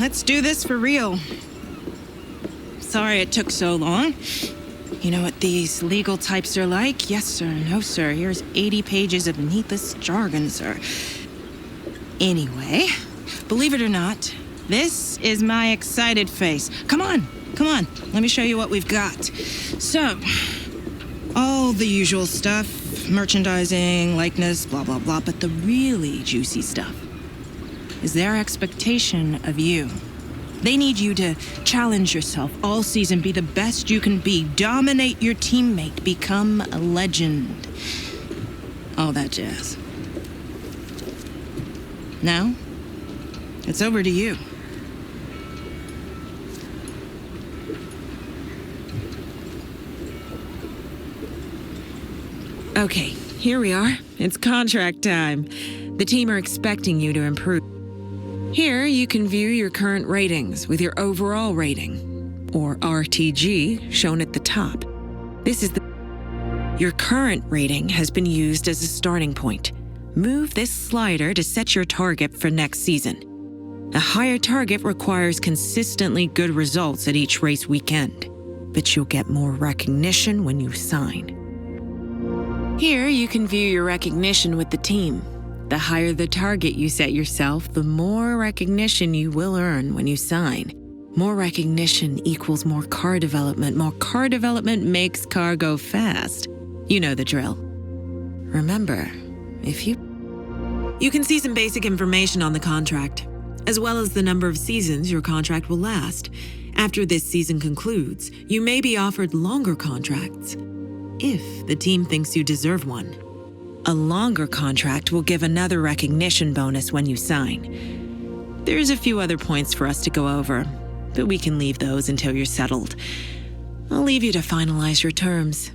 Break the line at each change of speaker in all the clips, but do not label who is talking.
let's do this for real. Sorry it took so long. You know what these legal types are like? Yes, sir. No, sir. Here's 80 pages of needless jargon, sir. Anyway, believe it or not, this is my excited face. Come on. Let me show you what we've got. So, all the usual stuff, merchandising, likeness, blah, blah, blah. But the really juicy stuff is their expectation of you. They need you to challenge yourself all season, be the best you can be, dominate your teammate, become a legend. All that jazz. Now, it's over to you. Okay, here we are. It's contract time. The team are expecting you to improve. Here, you can view your current ratings with your overall rating, or RTG, shown at the top. Your current rating has been used as a starting point. Move this slider to set your target for next season. A higher target requires consistently good results at each race weekend, but you'll get more recognition when you sign. Here, you can view your recognition with the team. The higher the target you set yourself, the more recognition you will earn when you sign. More recognition equals more car development. More car development makes car go fast. You know the drill. Remember, you can see some basic information on the contract, as well as the number of seasons your contract will last. After this season concludes, you may be offered longer contracts, if the team thinks you deserve one. A longer contract will give another recognition bonus when you sign. There's a few other points for us to go over, but we can leave those until you're settled. I'll leave you to finalize your terms.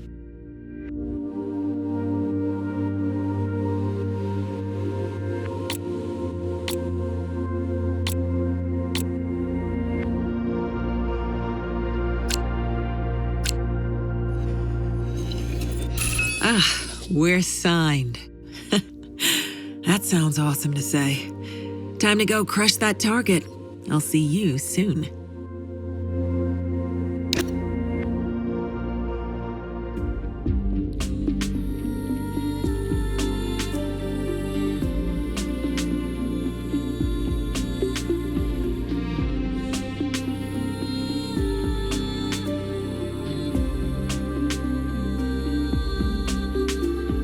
We're signed. That sounds awesome to say. Time to go crush that target. I'll see you soon.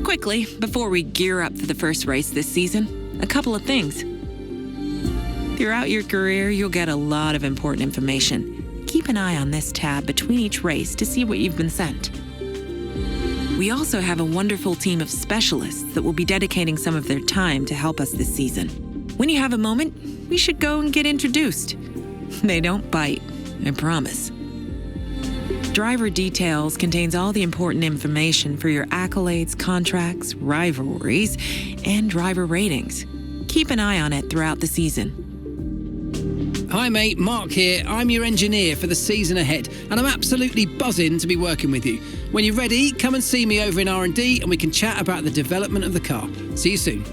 Quickly, before we gear up for the first race this season, a couple of things. Throughout your career, you'll get a lot of important information. Keep an eye on this tab between each race to see what you've been sent. We also have a wonderful team of specialists that will be dedicating some of their time to help us this season. When you have a moment, we should go and get introduced. They don't bite, I promise. Driver Details contains all the important information for your accolades, contracts, rivalries, and driver ratings. Keep an eye on it throughout the season.
Hi mate, Mark here. I'm your engineer for the season ahead, and I'm absolutely buzzing to be working with you. When you're ready, come and see me over in R&D and we can chat about the development of the car. See you soon.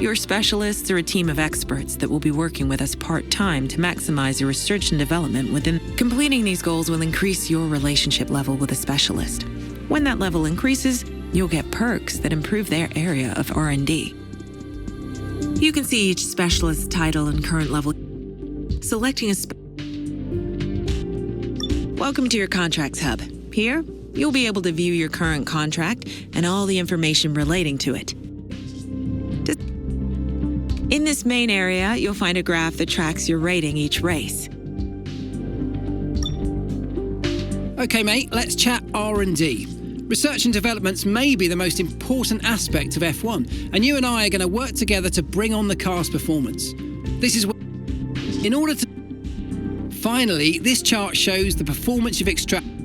Your specialists are a team of experts that will be working with us part-time to maximize your research and development within. Completing these goals will increase your relationship level with a specialist. When that level increases, you'll get perks that improve their area of R&D. You can see each specialist's title and current level. Selecting a Welcome to your Contracts Hub. Here, you'll be able to view your current contract and all the information relating to it. In this main area, you'll find a graph that tracks your rating each race.
Okay mate, let's chat R&D. Research and developments may be the most important aspect of F1, and you and I are going to work together to bring on the car's performance. Finally, this chart shows the performance you've extracted.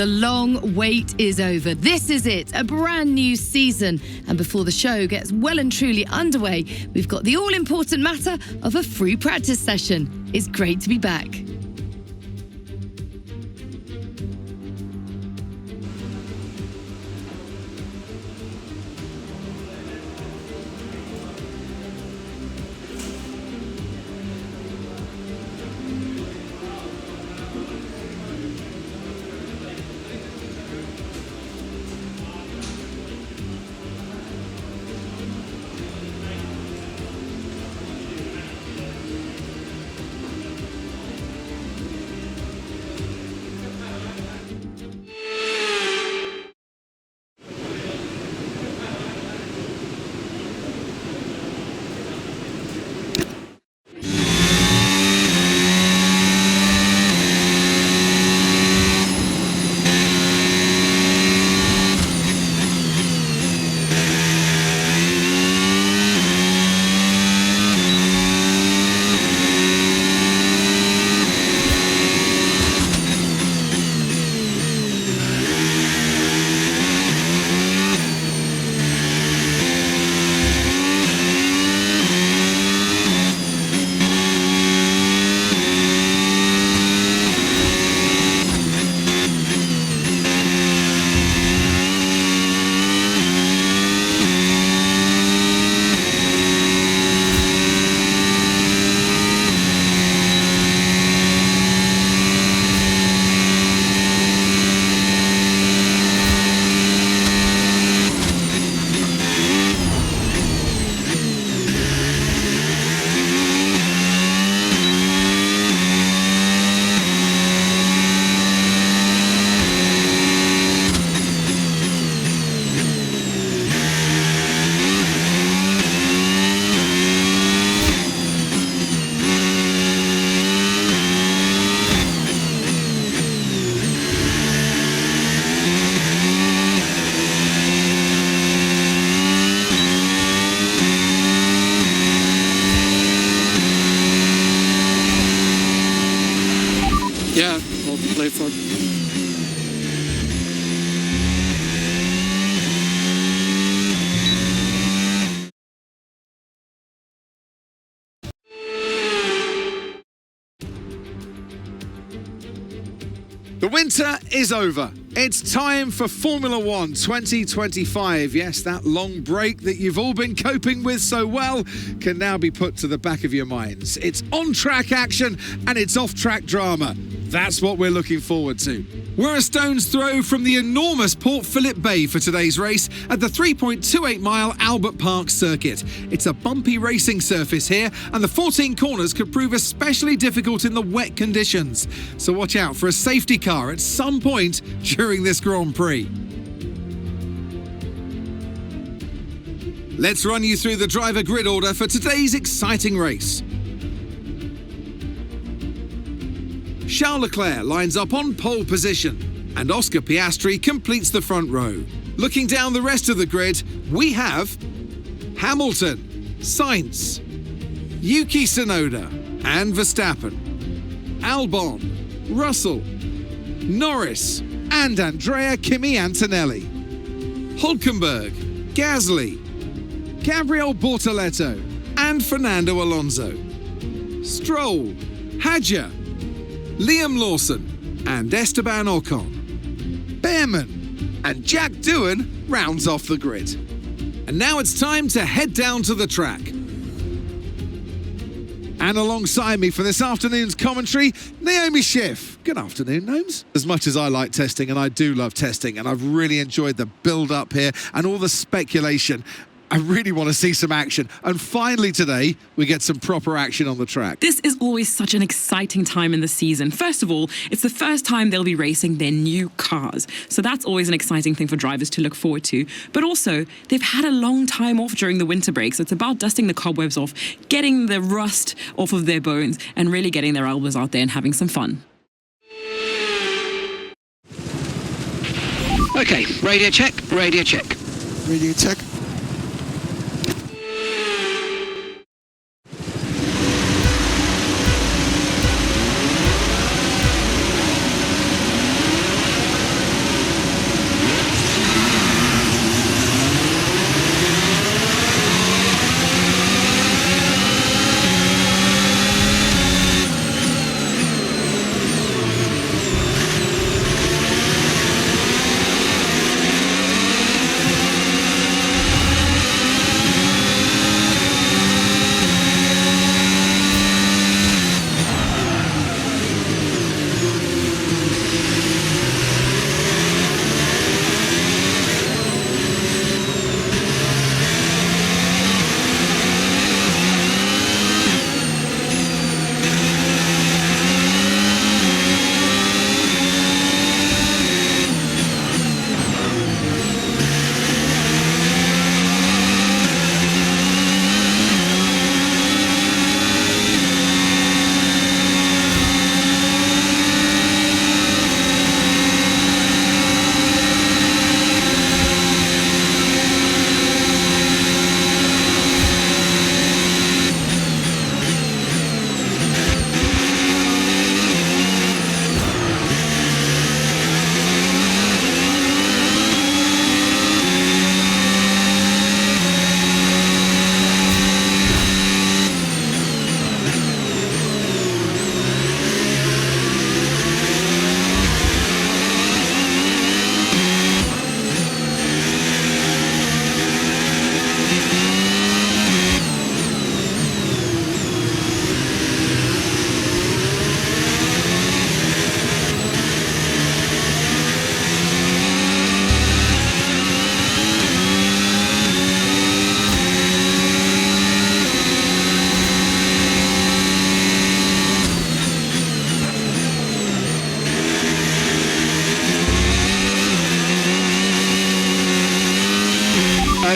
The long wait is over. This is it, a brand new season. And before the show gets well and truly underway, we've got the all-important matter of a free practice session. It's great to be back.
Yeah, we'll play for it.
The winter is over. It's time for Formula One 2025. Yes, that long break that you've all been coping with so well can now be put to the back of your minds. It's on-track action and it's off-track drama. That's what we're looking forward to. We're a stone's throw from the enormous Port Phillip Bay for today's race at the 3.28-mile Albert Park circuit. It's a bumpy racing surface here, and the 14 corners could prove especially difficult in the wet conditions. So watch out for a safety car at some point during this Grand Prix. Let's run you through the driver grid order for today's exciting race. Charles Leclerc lines up on pole position, and Oscar Piastri completes the front row. Looking down the rest of the grid, we have Hamilton, Sainz, Yuki Tsunoda, and Verstappen, Albon, Russell, Norris, and Andrea Kimi Antonelli, Hülkenberg, Gasly, Gabriel Bortoleto, and Fernando Alonso, Stroll, Hadjar, Liam Lawson, and Esteban Ocon. Behrman and Jack Doohan rounds off the grid. And now it's time to head down to the track. And alongside me for this afternoon's commentary, Naomi Schiff. Good afternoon, Gnomes. As much as I like testing, and I do love testing, and I've really enjoyed the build-up here and all the speculation, I really want to see some action. And finally today, we get some proper action on the track.
This is always such an exciting time in the season. First of all, it's the first time they'll be racing their new cars. So that's always an exciting thing for drivers to look forward to. But also, they've had a long time off during the winter break. So it's about dusting the cobwebs off, getting the rust off of their bones, and really getting their elbows out there and having some fun.
Okay, radio check, radio check.
Radio check.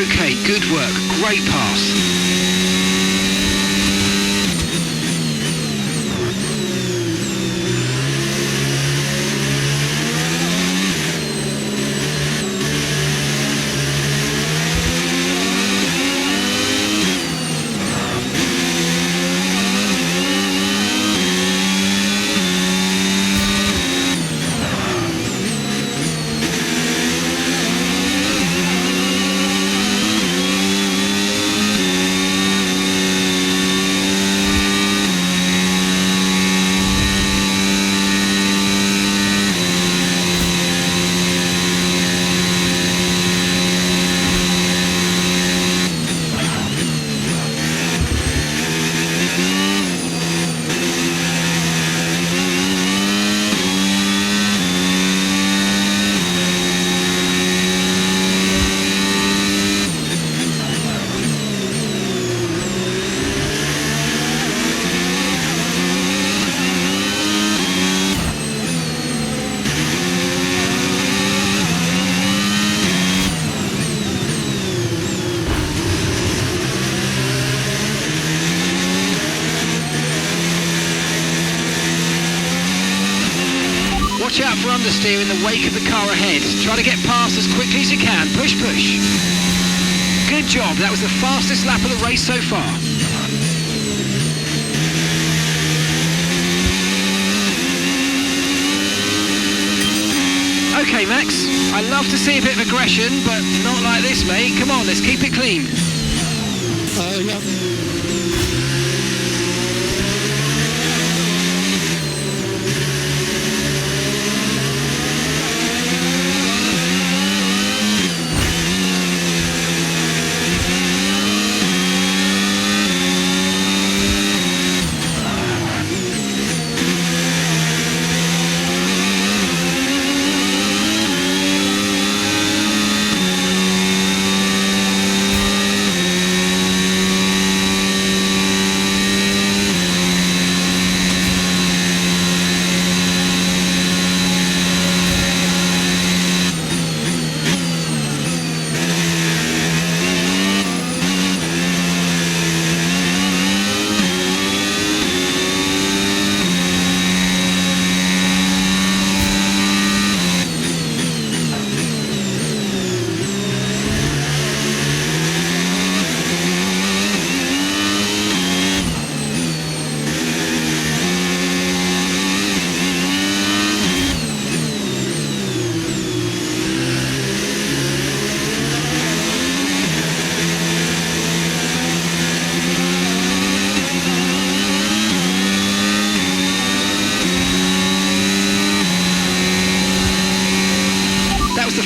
Okay, good work. Great pass. Watch out for understeer in the wake of the car ahead. Try to get past as quickly as you can. Push, push. Good job. That was the fastest lap of the race so far. Okay, Max. I love to see a bit of aggression, but not like this, mate. Come on, let's keep it clean.
Yeah.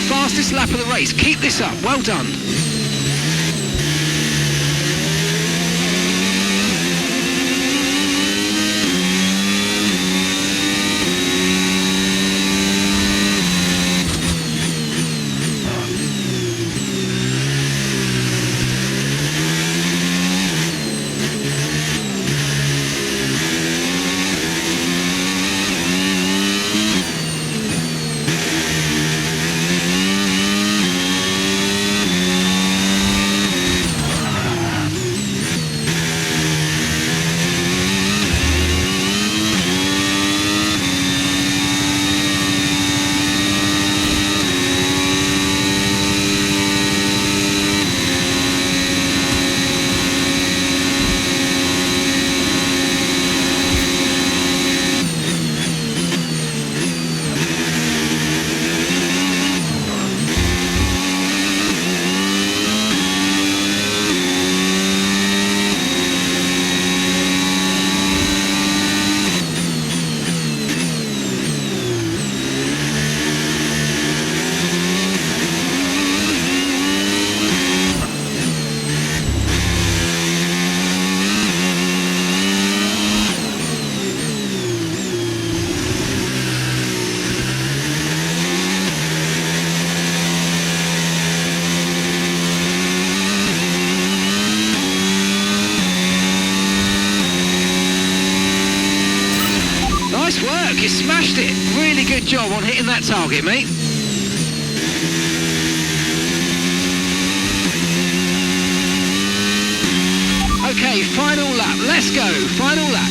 Fastest lap of the race. Keep this up. Well done. Nice work, you smashed it. Really good job on hitting that target, mate. Okay, final lap. Let's go. Final lap.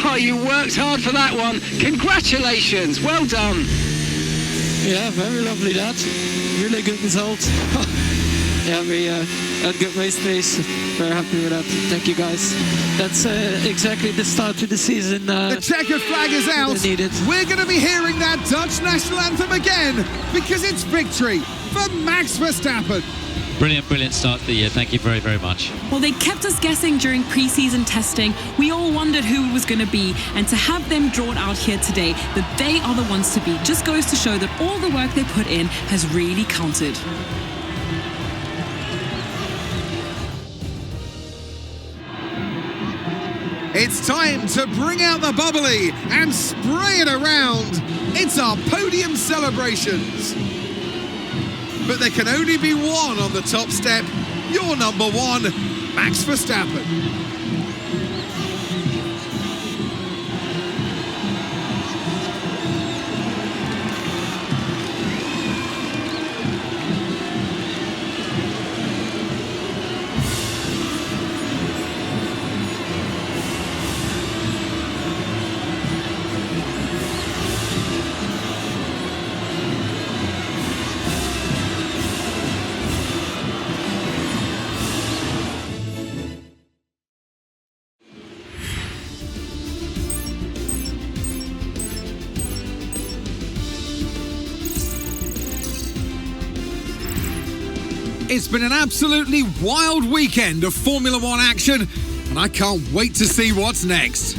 Oh, you worked hard for that one. Congratulations. Well done.
Yeah, very lovely that. Really good result. Yeah, we had good race pace. Very happy with that. Thank you guys. That's exactly the start to the season.
The checkered flag is out.
Needed.
We're going to be hearing that Dutch national anthem again because it's victory for Max Verstappen.
Brilliant start to the year. Thank you very, very much.
Well, they kept us guessing during pre-season testing. We all wondered who it was going to be, and to have them drawn out here today, that they are the ones to beat, just goes to show that all the work they put in has really counted.
It's time to bring out the bubbly and spray it around. It's our podium celebrations. But there can only be one on the top step. Your number one, Max Verstappen. It's been an absolutely wild weekend of Formula One action, and I can't wait to see what's next.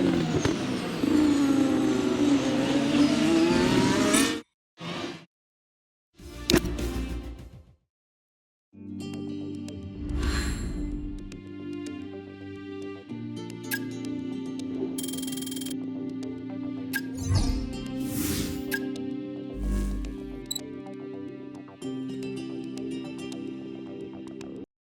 it.